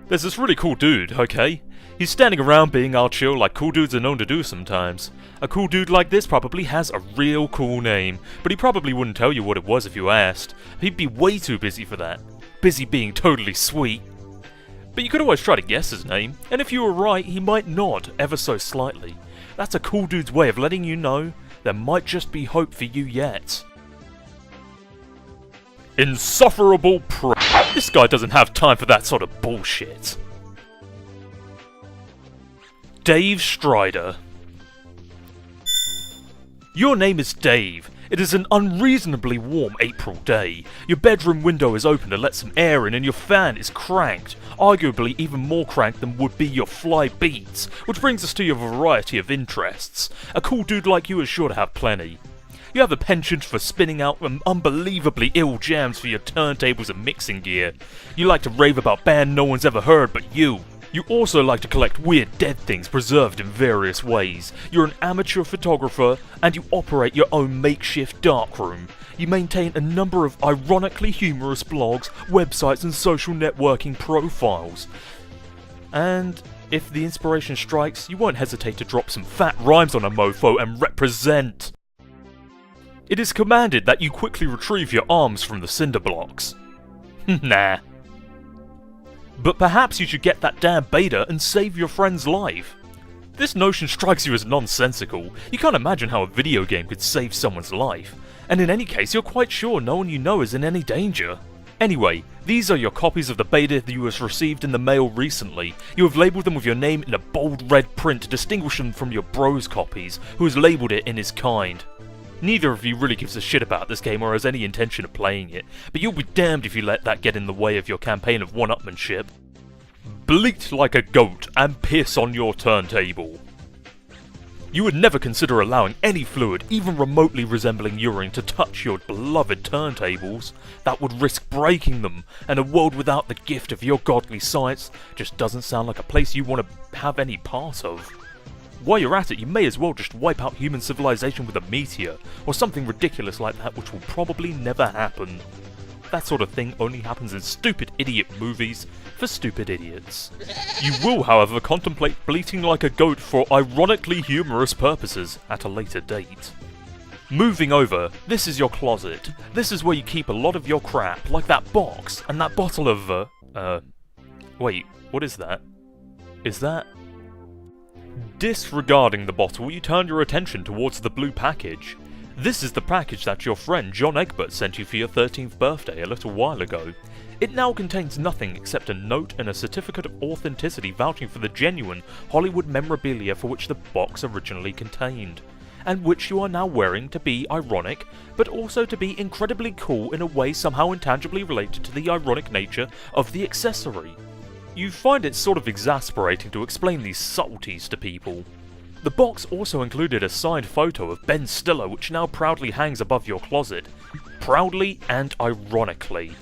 There's this really cool dude, okay? He's standing around being all chill like cool dudes are known to do sometimes. A cool dude like this probably has a real cool name, but he probably wouldn't tell you what it was if you asked. He'd be way too busy for that. Busy being totally sweet. But you could always try to guess his name, and if you were right, he might nod ever so slightly. That's a cool dude's way of letting you know there might just be hope for you yet. Insufferable prick. This guy doesn't have time for that sort of bullshit. Dave Strider. Your name is Dave. It is an unreasonably warm April day. Your bedroom window is open to let some air in and your fan is cranked, arguably even more cranked than would be your fly beats, which brings us to your variety of interests. A cool dude like you is sure to have plenty. You have a penchant for spinning out unbelievably ill jams for your turntables and mixing gear. You like to rave about band no one's ever heard but you. You also like to collect weird dead things preserved in various ways. You're an amateur photographer, and you operate your own makeshift darkroom. You maintain a number of ironically humorous blogs, websites and social networking profiles. And if the inspiration strikes, you won't hesitate to drop some fat rhymes on a mofo and represent. It is commanded that you quickly retrieve your arms from the cinder blocks. Nah. But perhaps you should get that damn beta and save your friend's life. This notion strikes you as nonsensical. You can't imagine how a video game could save someone's life. And in any case, you're quite sure no one you know is in any danger. Anyway, these are your copies of the beta that you have received in the mail recently. You have labelled them with your name in a bold red print to distinguish them from your bro's copies, who has labelled it in his kind. Neither of you really gives a shit about this game or has any intention of playing it, but you'll be damned if you let that get in the way of your campaign of one-upmanship. Bleat like a goat and piss on your turntable. You would never consider allowing any fluid, even remotely resembling urine, to touch your beloved turntables. That would risk breaking them, and a world without the gift of your godly science just doesn't sound like a place you want to have any part of. While you're at it, you may as well just wipe out human civilization with a meteor, or something ridiculous like that, which will probably never happen. That sort of thing only happens in stupid idiot movies for stupid idiots. You will, however, contemplate bleating like a goat for ironically humorous purposes at a later date. Moving over, this is your closet. This is where you keep a lot of your crap, like that box, and that bottle of, wait, what is that? Is that... Disregarding the bottle, you turn your attention towards the blue package. This is the package that your friend John Egbert sent you for your 13th birthday a little while ago. It now contains nothing except a note and a certificate of authenticity vouching for the genuine Hollywood memorabilia for which the box originally contained, and which you are now wearing to be ironic, but also to be incredibly cool in a way somehow intangibly related to the ironic nature of the accessory. You find it sort of exasperating to explain these subtleties to people. The box also included a signed photo of Ben Stiller which now proudly hangs above your closet. Proudly and ironically.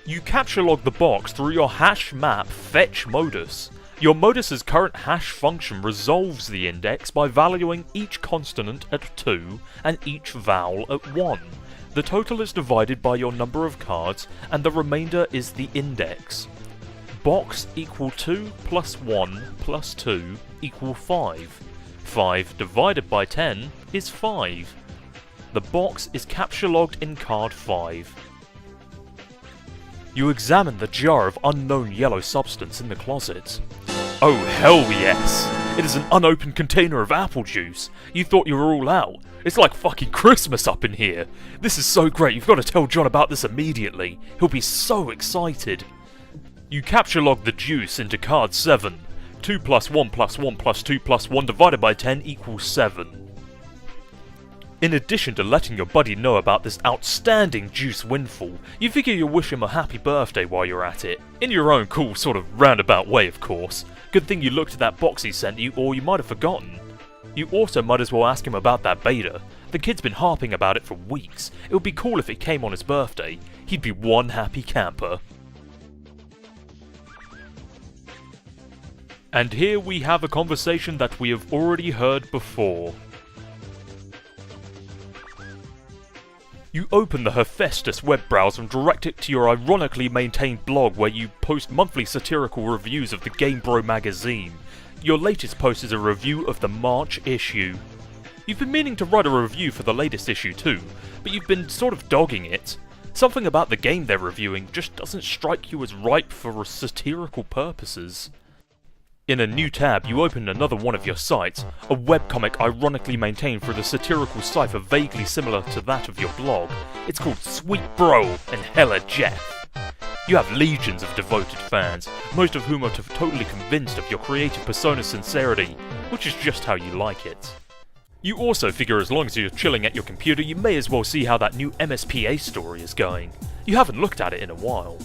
You capture log the box through your hash map fetch modus. Your modus's current hash function resolves the index by valuing each consonant at 2 and each vowel at 1. The total is divided by your number of cards, and the remainder is the index. Box equal 2 plus 1 plus 2 equal 5. 5 divided by 10 is 5. The box is capture logged in card 5. You examine the jar of unknown yellow substance in the closet. Oh hell yes! It is an unopened container of apple juice. You thought you were all out. It's like fucking Christmas up in here. This is so great, you've got to tell John about this immediately. He'll be so excited. You capture log the juice into card 7. 2 plus 1 plus 1 plus 2 plus 1 divided by 10 equals 7. In addition to letting your buddy know about this outstanding juice windfall, you figure you'll wish him a happy birthday while you're at it. In your own cool sort of roundabout way, of course. Good thing you looked at that box he sent you, or you might have forgotten. You also might as well ask him about that beta. The kid's been harping about it for weeks. It would be cool if it came on his birthday. He'd be one happy camper. And here we have a conversation that we have already heard before. You open the Hephaestus web browser and direct it to your ironically maintained blog where you post monthly satirical reviews of the Game Bro magazine. Your latest post is a review of the March issue. You've been meaning to write a review for the latest issue too, but you've been sort of dogging it. Something about the game they're reviewing just doesn't strike you as ripe for satirical purposes. In a new tab, you open another one of your sites, a webcomic ironically maintained for the satirical cipher vaguely similar to that of your blog. It's called Sweet Bro and Hella Jeff. You have legions of devoted fans, most of whom are totally convinced of your creative persona's sincerity, which is just how you like it. You also figure as long as you're chilling at your computer, you may as well see how that new MSPA story is going. You haven't looked at it in a while.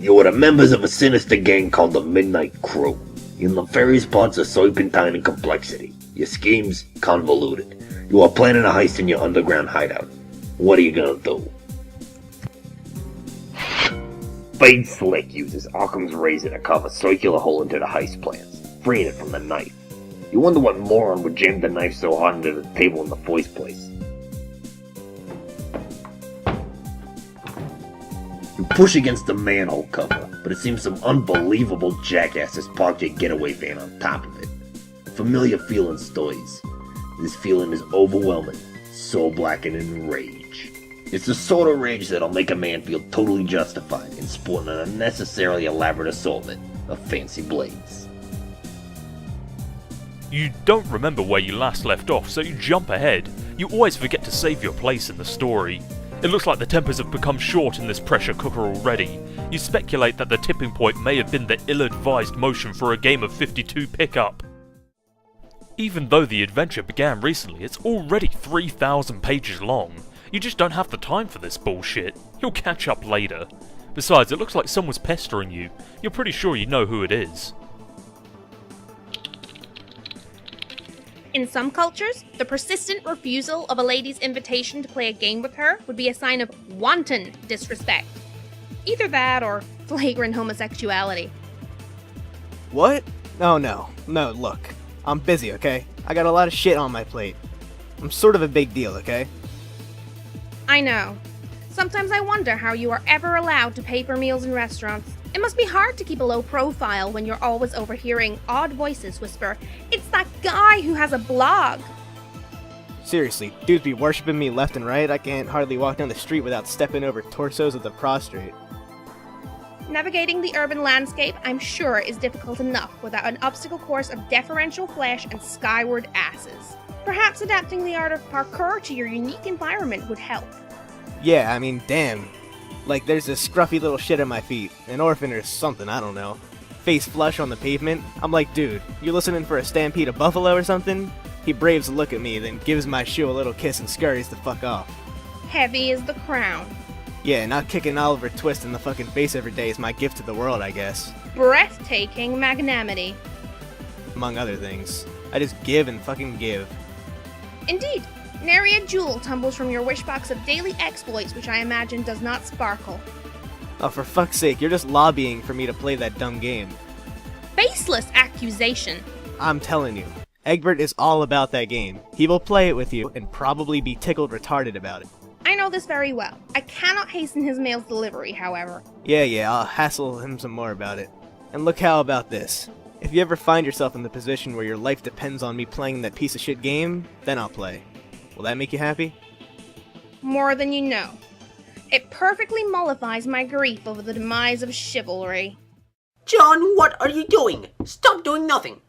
You are the members of a sinister gang called the Midnight Crew. Your nefarious plots are serpentine in complexity. Your schemes convoluted. You are planning a heist in your underground hideout. What are you gonna do? Fade Slick uses Occam's razor to carve a circular hole into the heist plans, freeing it from the knife. You wonder what moron would jam the knife so hard into the table in the first place. You push against the manhole cover, but it seems some unbelievable jackass has parked your getaway van on top of it. A familiar feeling stirs. This feeling is overwhelming, soul-blackened in rage. It's the sort of rage that'll make a man feel totally justified in sporting an unnecessarily elaborate assortment of fancy blades. You don't remember where you last left off, so you jump ahead. You always forget to save your place in the story. It looks like the tempers have become short in this pressure cooker already. You speculate that the tipping point may have been the ill-advised motion for a game of 52 pickup. Even though the adventure began recently, it's already 3,000 pages long. You just don't have the time for this bullshit. You'll catch up later. Besides, it looks like someone's pestering you. You're pretty sure you know who it is. In some cultures, the persistent refusal of a lady's invitation to play a game with her would be a sign of wanton disrespect. Either that or flagrant homosexuality. What? Oh no, look. I'm busy, okay? I got a lot of shit on my plate. I'm sort of a big deal, okay? I know. Sometimes I wonder how you are ever allowed to pay for meals in restaurants. It must be hard to keep a low profile when you're always overhearing odd voices whisper, "It's that guy who has a blog!" Seriously, dudes be worshipping me left and right. I can't hardly walk down the street without stepping over torsos of the prostrate. Navigating the urban landscape, I'm sure, is difficult enough without an obstacle course of deferential flesh and skyward asses. Perhaps adapting the art of parkour to your unique environment would help. Yeah, I mean, damn. Like, there's this scruffy little shit at my feet. An orphan or something, I don't know. Face flush on the pavement. I'm like, dude, you listening for a stampede of buffalo or something? He braves to look at me, then gives my shoe a little kiss and scurries the fuck off. Heavy is the crown. Yeah, not kicking Oliver Twist in the fucking face every day is my gift to the world, I guess. Breathtaking magnanimity. Among other things. I just give and fucking give. Indeed. Nary a jewel tumbles from your wishbox of daily exploits, which I imagine does not sparkle. Oh, for fuck's sake, you're just lobbying for me to play that dumb game. Baseless accusation. I'm telling you, Egbert is all about that game. He will play it with you and probably be tickled retarded about it. I know this very well. I cannot hasten his mail's delivery, however. Yeah, I'll hassle him some more about it. And look how about this. If you ever find yourself in the position where your life depends on me playing that piece of shit game, then I'll play. Will that make you happy? More than you know. It perfectly mollifies my grief over the demise of chivalry. John, what are you doing? Stop doing nothing!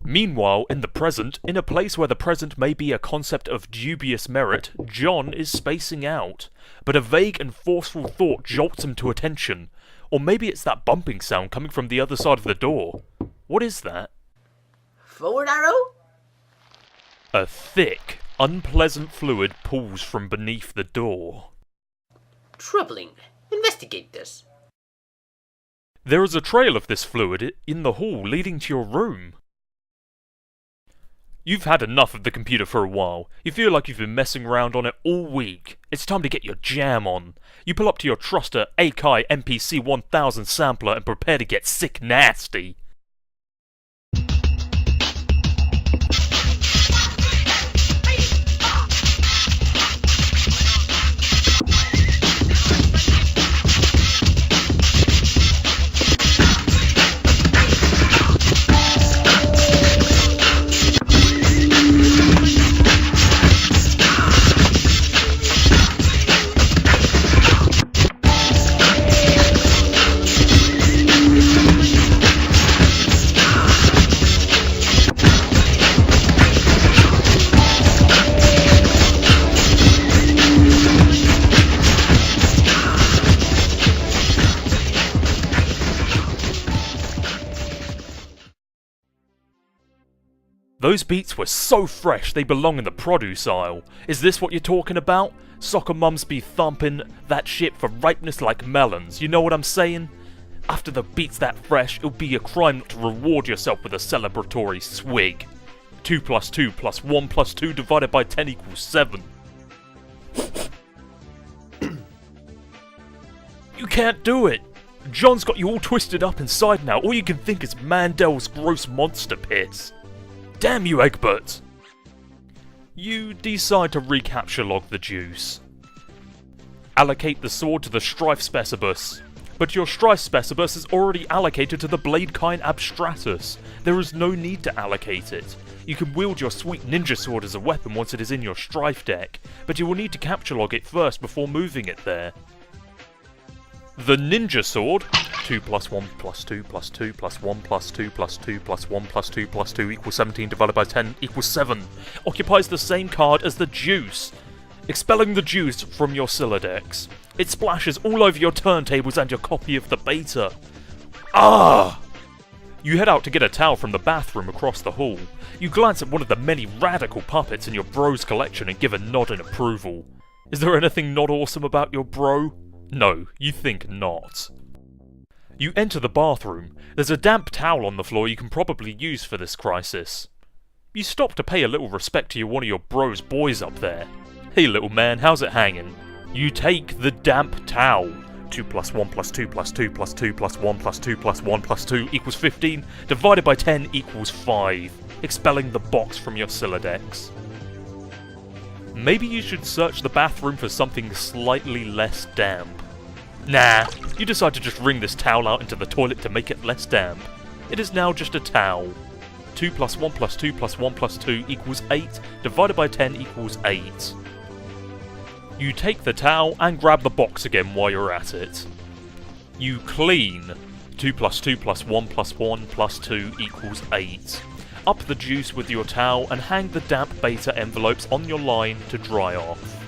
Meanwhile, in the present, in a place where the present may be a concept of dubious merit, John is spacing out. But a vague and forceful thought jolts him to attention. Or maybe it's that bumping sound coming from the other side of the door. What is that? Forward arrow? A thick, unpleasant fluid pools from beneath the door. Troubling. Investigate this. There is a trail of this fluid in the hall leading to your room. You've had enough of the computer for a while. You feel like you've been messing around on it all week. It's time to get your jam on. You pull up to your Truster Akai MPC 1000 sampler and prepare to get sick nasty. Those beets were so fresh they belong in the produce aisle. Is this what you're talking about? Soccer mums be thumping that shit for ripeness like melons, you know what I'm saying? After the beet's that fresh, it'll be a crime not to reward yourself with a celebratory swig. 2 plus 2 plus 1 plus 2 divided by 10 equals 7. You can't do it! John's got you all twisted up inside now. All you can think is Mandel's gross monster piss. Damn you, Egbert! You decide to recapture log the juice. Allocate the sword to the Strife Specibus. But your Strife Specibus is already allocated to the blade kind Abstratus. There is no need to allocate it. You can wield your sweet ninja sword as a weapon once it is in your Strife deck, but you will need to capture log it first before moving it there. The ninja sword, 2 plus 1 plus 2 plus 2 plus 1 plus 2 plus 2 plus 1 plus 2 plus 2 equals 17 divided by 10 equals 7, occupies the same card as the juice. Expelling the juice from your Siladex. It splashes all over your turntables and your copy of the beta. Ah! You head out to get a towel from the bathroom across the hall. You glance at one of the many radical puppets in your bro's collection and give a nod in approval. Is there anything not awesome about your bro? No, you think not. You enter the bathroom. There's a damp towel on the floor you can probably use for this crisis. You stop to pay a little respect to one of your bro's boys up there. Hey little man, how's it hanging? You take the damp towel. 2 plus 1 plus 2 plus 2 plus 2 plus 1 plus 2 plus 1 plus 2 equals 15, divided by 10 equals 5, expelling the box from your Siladex. Maybe you should search the bathroom for something slightly less damp. Nah, you decide to just wring this towel out into the toilet to make it less damp. It is now just a towel. 2 plus 1 plus 2 plus 1 plus 2 equals 8, divided by 10 equals 8. You take the towel and grab the box again while you're at it. You clean. 2 plus 2 plus 1 plus 1 plus 2 equals 8. Up the juice with your towel and hang the damp beta envelopes on your line to dry off.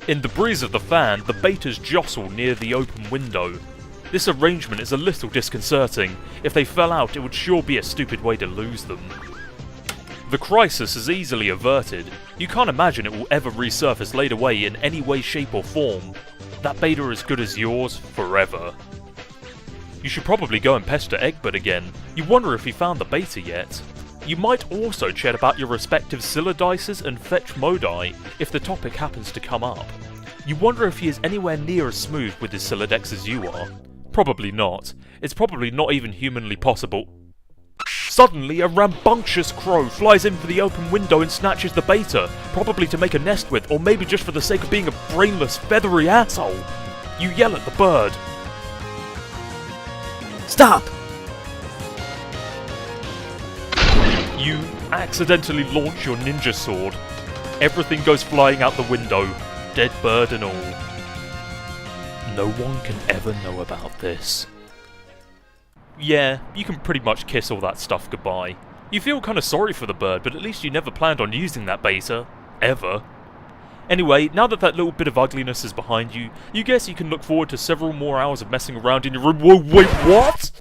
In the breeze of the fan, the betas jostle near the open window. This arrangement is a little disconcerting. If they fell out, it would sure be a stupid way to lose them. The crisis is easily averted. You can't imagine it will ever resurface laid away in any way, shape or form. That beta is good as yours forever. You should probably go and pester Egbert again. You wonder if he found the beta yet. You might also chat about your respective Siladices and Fetch Modi if the topic happens to come up. You wonder if he is anywhere near as smooth with his Siladex as you are. Probably not. It's probably not even humanly possible. Suddenly, a rambunctious crow flies in for the open window and snatches the beta, probably to make a nest with, or maybe just for the sake of being a brainless, feathery asshole. You yell at the bird. Stop! You accidentally launch your ninja sword. Everything goes flying out the window, dead bird and all. No one can ever know about this. Yeah, you can pretty much kiss all that stuff goodbye. You feel kinda sorry for the bird, but at least you never planned on using that beta. Ever. Anyway, now that that little bit of ugliness is behind you, you guess you can look forward to several more hours of messing around in your room. Whoa, wait, what?